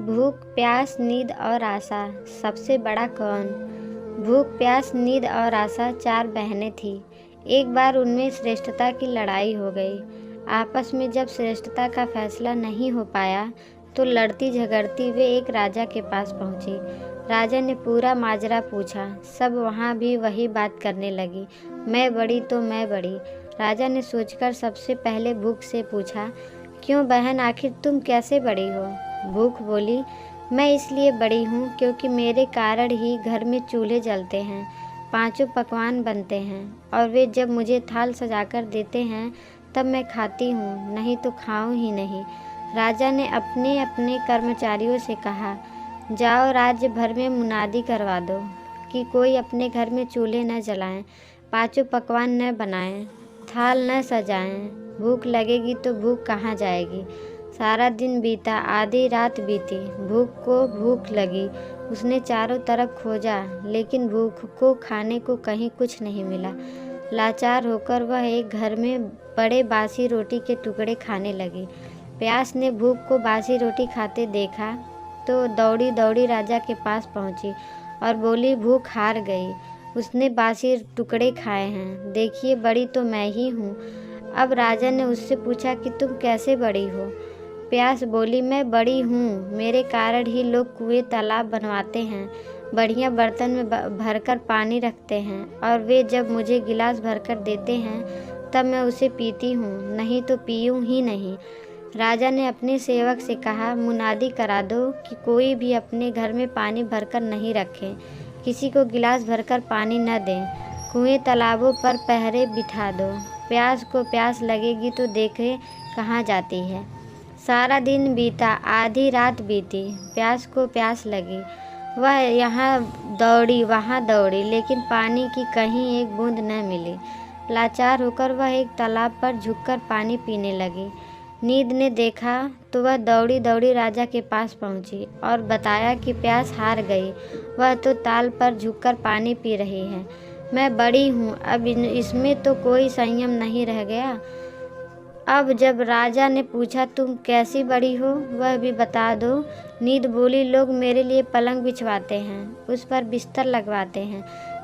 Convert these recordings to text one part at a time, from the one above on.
भूख, प्यास, नींद और आशा, सबसे बड़ा कौन? भूख, प्यास, नींद और आशा 4 बहनें थीं। एक बार उनमें श्रेष्ठता की लड़ाई हो गई। आपस में जब श्रेष्ठता का फैसला नहीं हो पाया तो लड़ती झगड़ती वे एक राजा के पास पहुंची। राजा ने पूरा माजरा पूछा। सब वहां भी वही बात करने लगी, मैं बड़ी तो मैं बड़ी। राजा ने सोचकर सबसे पहले भूख से पूछा, क्यों बहन, आखिर तुम कैसे बड़ी हो? भूख बोली, मैं इसलिए बड़ी हूँ क्योंकि मेरे कारण ही घर में चूल्हे जलते हैं, 5 पकवान बनते हैं और वे जब मुझे थाल सजाकर देते हैं तब मैं खाती हूँ, नहीं तो खाऊं ही नहीं। राजा ने अपने अपने कर्मचारियों से कहा, जाओ राज्य भर में मुनादी करवा दो कि कोई अपने घर में चूल्हे न जलाएं, 5 पकवान न बनाएं, थाल न सजाएं। भूख लगेगी तो भूख कहाँ जाएगी? सारा दिन बीता, आधी रात बीती, भूख को भूख लगी। उसने चारों तरफ खोजा लेकिन भूख को खाने को कहीं कुछ नहीं मिला। लाचार होकर वह एक घर में बड़े बासी रोटी के टुकड़े खाने लगी। प्यास ने भूख को बासी रोटी खाते देखा तो दौड़ी दौड़ी राजा के पास पहुंची और बोली, भूख हार गई, उसने बासी टुकड़े खाए हैं, देखिए बड़ी तो मैं ही हूँ। अब राजा ने उससे पूछा कि तुम कैसे बड़ी हो? प्यास बोली, मैं बड़ी हूँ, मेरे कारण ही लोग कुएं तालाब बनवाते हैं, बढ़िया बर्तन में भरकर पानी रखते हैं और वे जब मुझे गिलास भरकर देते हैं तब मैं उसे पीती हूँ, नहीं तो पीऊँ ही नहीं। राजा ने अपने सेवक से कहा, मुनादी करा दो कि कोई भी अपने घर में पानी भरकर नहीं रखे, किसी को गिलास भरकर पानी न दें, कुएं तालाबों पर पहरे बिठा दो। प्यास को प्यास लगेगी तो देखे कहाँ जाती है। सारा दिन बीता, आधी रात बीती, प्यास को प्यास लगी। वह यहाँ दौड़ी वहाँ दौड़ी लेकिन पानी की कहीं एक बूंद न मिली। लाचार होकर वह एक तालाब पर झुककर पानी पीने लगी। नींद ने देखा तो वह दौड़ी दौड़ी राजा के पास पहुंची और बताया कि प्यास हार गई, वह तो ताल पर झुककर पानी पी रही है। मैं बड़ी हूँ, अब इसमें तो कोई संयम नहीं रह गया। अब जब राजा ने पूछा, तुम कैसी बड़ी हो, वह भी बता दो। नींद बोली, लोग मेरे लिए पलंग बिछवाते हैं, उस पर बिस्तर लगवाते हैं,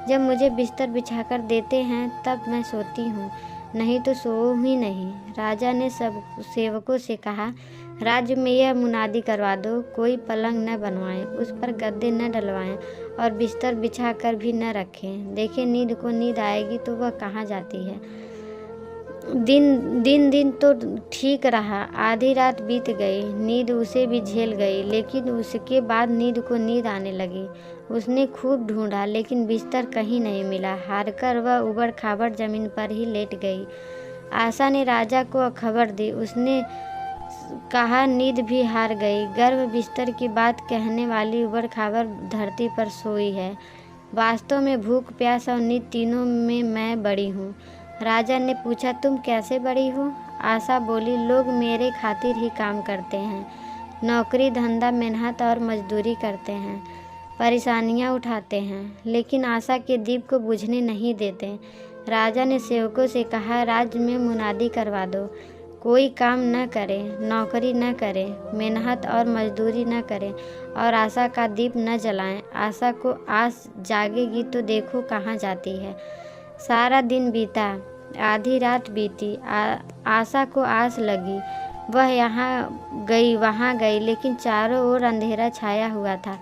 जब मुझे बिस्तर बिछाकर देते हैं तब मैं सोती हूँ, नहीं तो सो ही नहीं। राजा ने सब सेवकों से कहा, राज्य में यह मुनादी करवा दो, कोई पलंग न बनवाएं, उस पर गद्दे न डलवाएं और बिस्तर बिछाकर भी न रखें। देखें नींद को नींद आएगी तो वह कहाँ जाती है। दिन तो ठीक रहा, आधी रात बीत गई, नींद उसे भी झेल गई, लेकिन उसके बाद नींद को नींद आने लगी। उसने खूब ढूंढा लेकिन बिस्तर कहीं नहीं मिला। हारकर वह उबड़ खाबड़ जमीन पर ही लेट गई। आशा ने राजा को खबर दी। उसने कहा, नींद भी हार गई, गर्व बिस्तर की बात कहने वाली उबड़ खाबड़ धरती पर सोई है। वास्तव में भूख, प्यास और नींद तीनों में मैं बड़ी हूँ। राजा ने पूछा, तुम कैसे बड़ी हो? आशा बोली, लोग मेरे खातिर ही काम करते हैं, नौकरी धंधा मेहनत और मजदूरी करते हैं, परेशानियां उठाते हैं, लेकिन आशा के दीप को बुझने नहीं देते। राजा ने सेवकों से कहा, राज्य में मुनादी करवा दो, कोई काम न करे, नौकरी न करे, मेहनत और मजदूरी न करे और आशा का दीप न जलाएं। आशा को आस जागेगी तो देखो कहाँ जाती है। सारा दिन बीता, आधी रात बीती, आशा को आस लगी। वह यहाँ गई वहाँ गई लेकिन चारों ओर अंधेरा छाया हुआ था।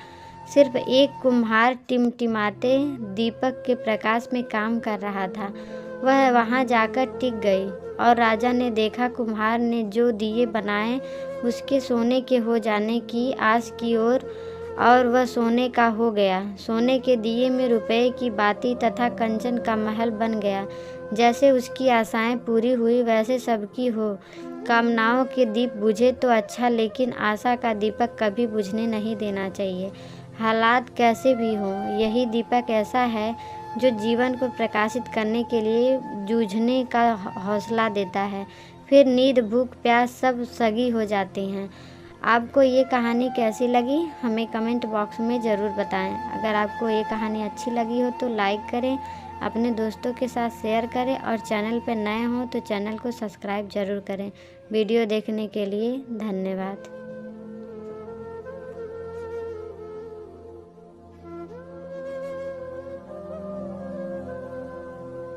सिर्फ एक कुम्हार टिमटिमाते दीपक के प्रकाश में काम कर रहा था। वह वहाँ जाकर टिक गई और राजा ने देखा कुम्हार ने जो दिए बनाए उसके सोने के हो जाने की आस की और वह सोने का हो गया। सोने के दिए में रुपए की बाती तथा कंचन का महल बन गया। जैसे उसकी आशाएं पूरी हुई वैसे सबकी हो। कामनाओं के दीप बुझे तो अच्छा, लेकिन आशा का दीपक कभी बुझने नहीं देना चाहिए। हालात कैसे भी हों, यही दीपक ऐसा है जो जीवन को प्रकाशित करने के लिए जूझने का हौसला देता है। फिर नींद, भूख, प्यास सब सगी हो जाती हैं। आपको ये कहानी कैसी लगी हमें कमेंट बॉक्स में ज़रूर बताएं। अगर आपको ये कहानी अच्छी लगी हो तो लाइक करें, अपने दोस्तों के साथ शेयर करें और चैनल पर नए हों तो चैनल को सब्सक्राइब ज़रूर करें। वीडियो देखने के लिए धन्यवाद।